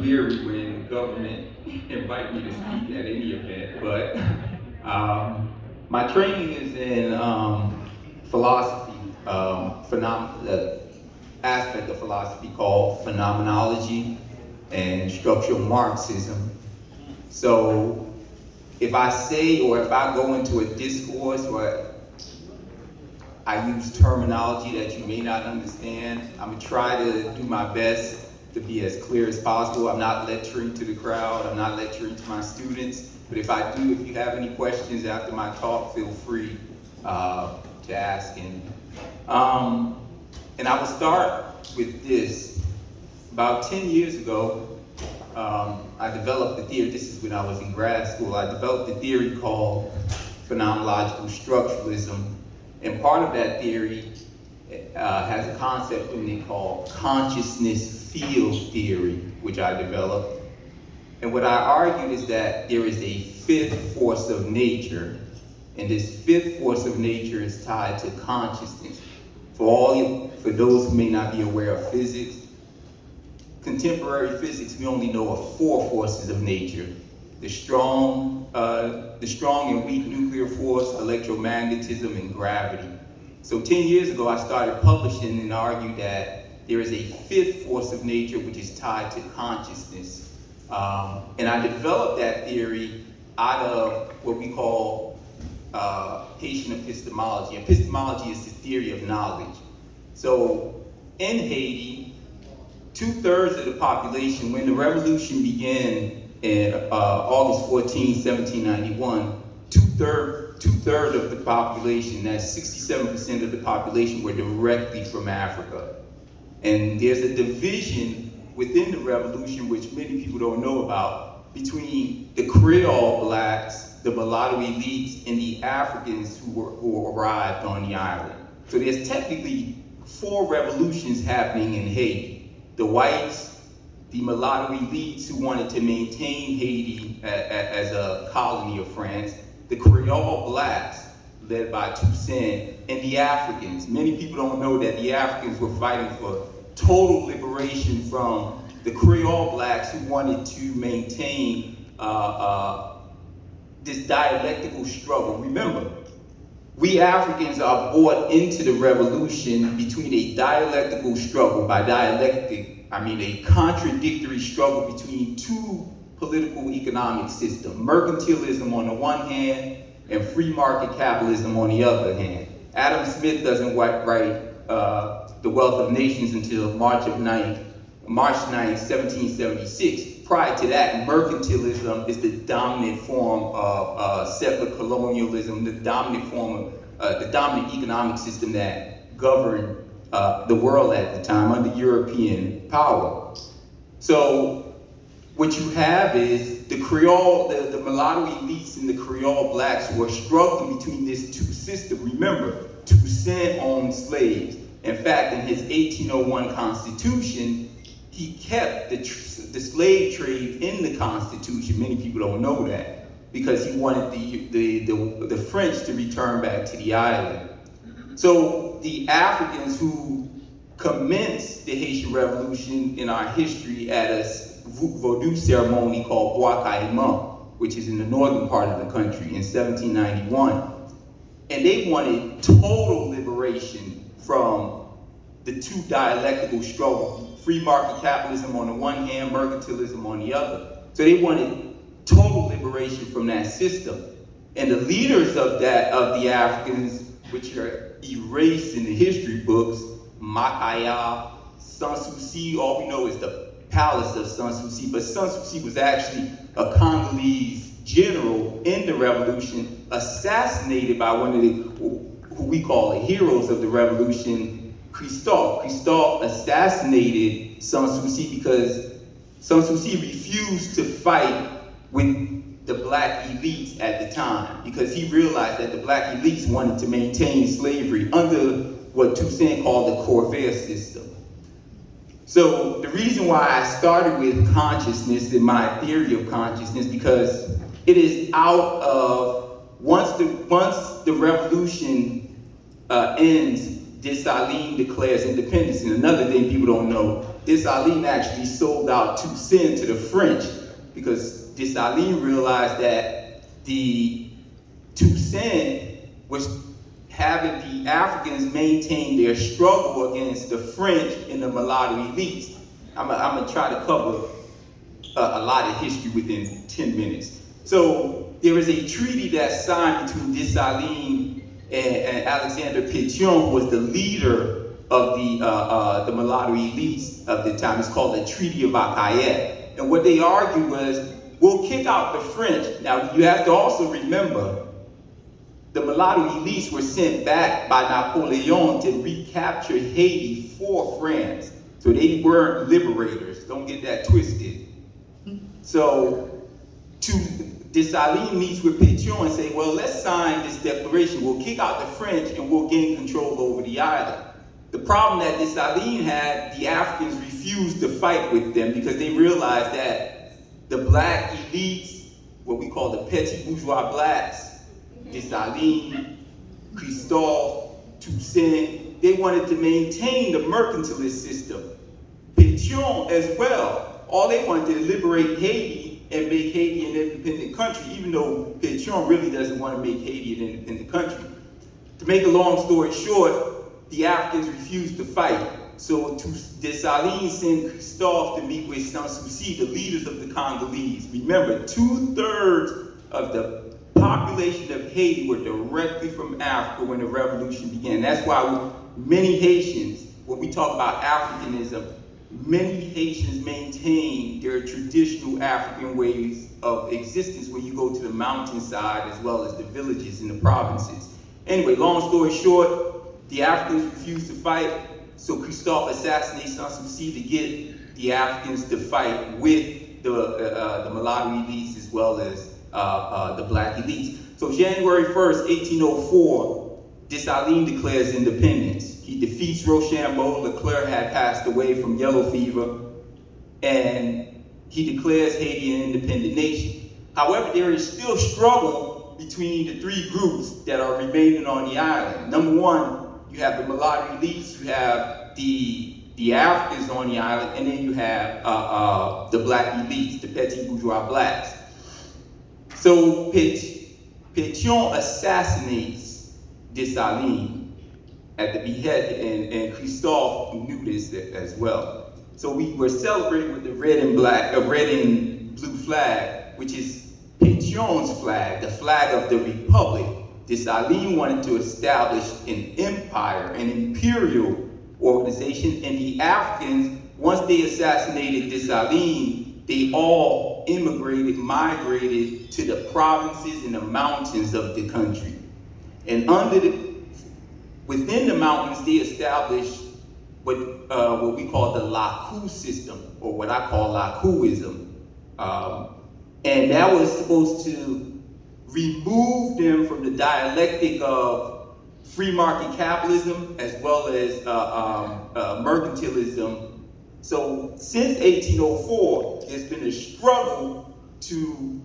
leery when government invite me to speak at any event, but my training is in philosophy, the aspect of philosophy called phenomenology and structural Marxism. So if I say, or if I go into a discourse where I use terminology that you may not understand, I'm gonna try to do my best to be as clear as possible. I'm not lecturing to the crowd, I'm not lecturing to my students, but if I do, if you have any questions after my talk, feel free to ask. And I will start with this. About 10 years ago, I developed a theory. This is when I was in grad school. I developed a theory called phenomenological structuralism. And part of that theory has a concept in it called consciousness field theory, which I developed. And what I argued is that there is a fifth force of nature, and this fifth force of nature is tied to consciousness. For those who may not be aware of physics, contemporary physics, we only know of four forces of nature: the strong and weak nuclear force, electromagnetism, and gravity. So 10 years ago, I started publishing and argued that there is a fifth force of nature which is tied to consciousness. And I developed that theory out of what we call Haitian epistemology. Epistemology is the theory of knowledge. So in Haiti, 2/3 of the population, when the revolution began in August 14, 1791, two-thirds of the population, that's 67% of the population, were directly from Africa. And there's a division within the revolution, which many people don't know about, between the Creole blacks, the mulatto elites, and the Africans who arrived on the island. So there's technically 4 revolutions happening in Haiti: the whites, the mulatto elites who wanted to maintain Haiti as a colony of France, the Creole blacks, led by Toussaint, and the Africans. Many people don't know that the Africans were fighting for total liberation from the Creole blacks who wanted to maintain this dialectical struggle. Remember, we Africans are brought into the revolution between a dialectical struggle. By dialectic, I mean a contradictory struggle between two political economic systems: mercantilism on the one hand and free market capitalism on the other hand. Adam Smith doesn't write The Wealth of Nations until March 9, 1776. Prior to that, mercantilism is the dominant form of settler colonialism, the dominant form of the dominant economic system that governed the world at the time under European power. So what you have is the Creole, the mulatto elites and the Creole blacks who are struggling between these two systems. Remember, Toussaint owned slaves. In fact, in his 1801 Constitution, he kept the slave trade in the Constitution. Many people don't know that, because he wanted the French to return back to the island. So the Africans who commenced the Haitian Revolution in our history at a voodoo ceremony called Bois Caïman, which is in the northern part of the country, in 1791. And they wanted total liberation from the two dialectical struggles: free market capitalism on the one hand, mercantilism on the other. So they wanted total liberation from that system. And the leaders of the Africans, which are erased in the history books, Makaya, Sans Souci, all we know is the palace of Sans Souci, but Sans Souci was actually a Congolese general in the revolution, assassinated by one of the, who we call the heroes of the revolution, Christophe. Christophe assassinated Sans Souci because Sans Souci refused to fight with the black elites at the time, because he realized that the black elites wanted to maintain slavery under what Toussaint called the Corvair system. So the reason why I started with consciousness in my theory of consciousness, because it is out of, once the revolution ends Dessalines declares independence. And another thing people don't know, Dessalines actually sold out Toussaint to the French because Dessalines realized that the Toussaint was having the Africans maintain their struggle against the French and the mulatto elites. I'm gonna try to cover a lot of history within 10 minutes. So there is a treaty that's signed between Dessalines and Alexander Pétion, who was the leader of the mulatto elites of the time. It's called the Treaty of Acayet. And what they argued was, we'll kick out the French. Now you have to also remember, the mulatto elites were sent back by Napoleon to recapture Haiti for France. So they weren't liberators. Don't get that twisted. So Dessalines meets with Pétion and say, well, let's sign this declaration. We'll kick out the French and we'll gain control over the island. The problem that Dessalines had, the Africans refused to fight with them because they realized that the black elites, what we call the petit bourgeois blacks, Dessalines, Christophe, Toussaint, they wanted to maintain the mercantilist system. Pétion as well. All they wanted to liberate Haiti and make Haiti an independent country, even though Pétion really doesn't want to make Haiti an independent country. To make a long story short, the Africans refused to fight. So Dessalines sent Christophe to meet with Sanssouci, the leaders of the Congolese. Remember, 2/3 of the population of Haiti were directly from Africa when the revolution began. That's why many Haitians, when we talk about Africanism, many Haitians maintain their traditional African ways of existence when you go to the mountainside as well as the villages in the provinces. Anyway, long story short, the Africans refused to fight, so Christophe assassinates Sanssouci to get the Africans to fight with the mulatto elites as well as the black elites. So January 1st, 1804, Dessalines declares independence. He defeats Rochambeau. Leclerc had passed away from yellow fever, and he declares Haiti an independent nation. However, there is still struggle between the three groups that are remaining on the island. Number one, you have the mulatto elites, you have the Africans on the island, and then you have the black elites, the petit bourgeois blacks. So Pétion assassinates Dessalines at the behead, and Christophe knew this as well. So we were celebrating with the red and blue flag, which is Pétion's flag, the flag of the Republic. Dessalines wanted to establish an empire, an imperial organization, and the Africans, once they assassinated Dessalines, they all migrated to the provinces and the mountains of the country. And within the mountains, they established what we call the Lakou system, or what I call Lakouism. And that was supposed to remove them from the dialectic of free market capitalism as well as mercantilism. So since 1804, there's been a struggle to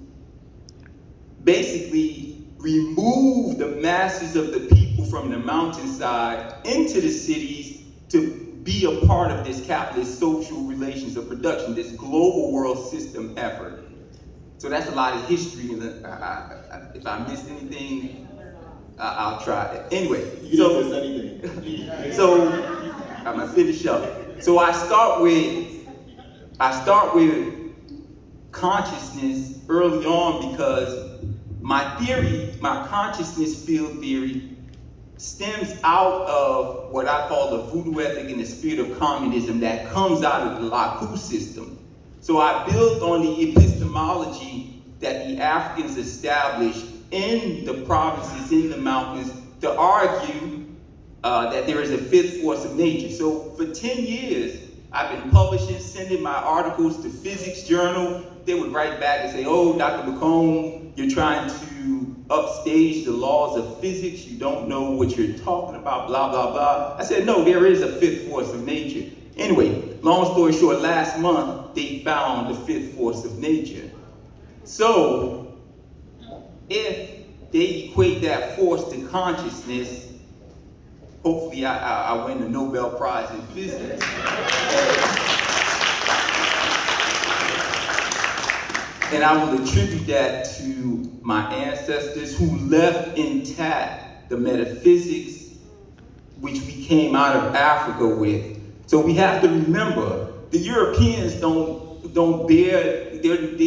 basically remove the masses of the people from the mountainside into the cities to be a part of this capitalist social relations of production, this global world system effort. So that's a lot of history, and if I missed anything, I'll try it. Anyway, you didn't miss anything. So I'm gonna finish up. So I start with consciousness early on because my theory, my consciousness field theory, stems out of what I call the voodoo ethic and the spirit of communism that comes out of the Lakou system. So I built on the epistemology that the Africans established in the provinces, in the mountains, to argue that there is a fifth force of nature. So for 10 years, I've been publishing, sending my articles to Physics Journal. They would write back and say, oh, Dr. Mocombe, you're trying to upstage the laws of physics. You don't know what you're talking about, blah, blah, blah. I said, no, there is a fifth force of nature. Anyway, long story short, last month, they found the fifth force of nature. So, if they equate that force to consciousness, hopefully I win the Nobel Prize in Physics. And I will attribute that to my ancestors who left intact the metaphysics which we came out of Africa with. So we have to remember, the Europeans they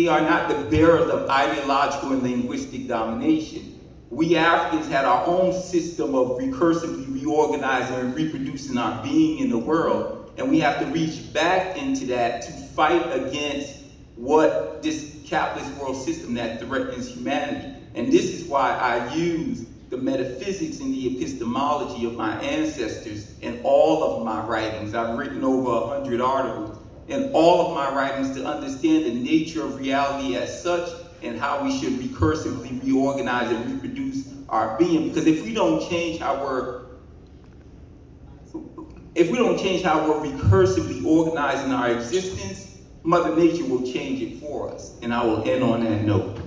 are not the bearers of ideological and linguistic domination. We Africans had our own system of recursively reorganizing and reproducing our being in the world, and we have to reach back into that to fight against what this capitalist world system that threatens humanity. And this is why I use the metaphysics and the epistemology of my ancestors in all of my writings. I've written over 100 articles in all of my writings to understand the nature of reality as such and how we should recursively reorganize and reproduce our being. Because if we don't change how we're recursively organizing our existence, Mother Nature will change it for us. And I will end on that note.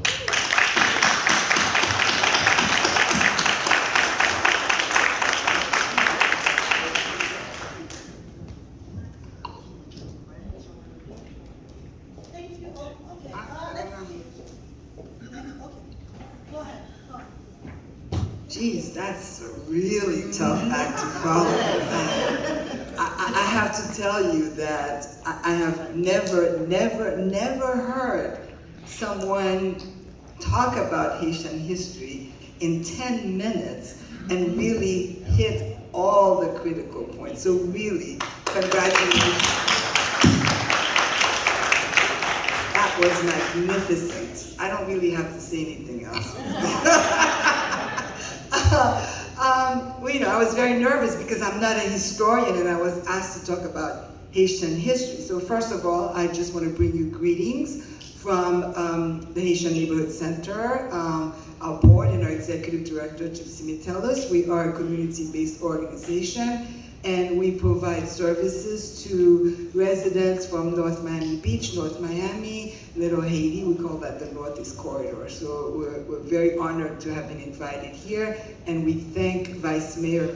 Geez, that's a really tough act to follow. I have to tell you that I have never heard someone talk about Haitian history in 10 minutes and really hit all the critical points. So really, congratulations. That was magnificent. I don't really have to say anything else. I was very nervous because I'm not a historian and I was asked to talk about Haitian history. So first of all, I just want to bring you greetings from the Haitian Neighborhood Center, our board and our executive director, Gypsy Metellus. We are a community-based organization and we provide services to residents from North Miami Beach, North Miami, Little Haiti. We call that the Northeast Corridor. So we're very honored to have been invited here, and we thank Vice Mayor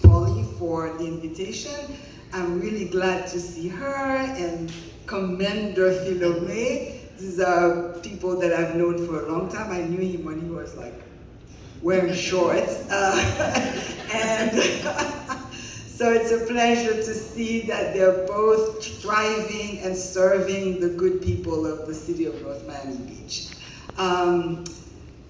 Pauly for the invitation. I'm really glad to see her, and Commander Philomé. These are people that I've known for a long time. I knew him when he was like wearing shorts. And so it's a pleasure to see that they're both thriving and serving the good people of the city of North Miami Beach.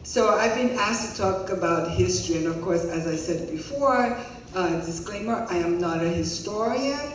So I've been asked to talk about history, and of course, as I said before, disclaimer, I am not a historian.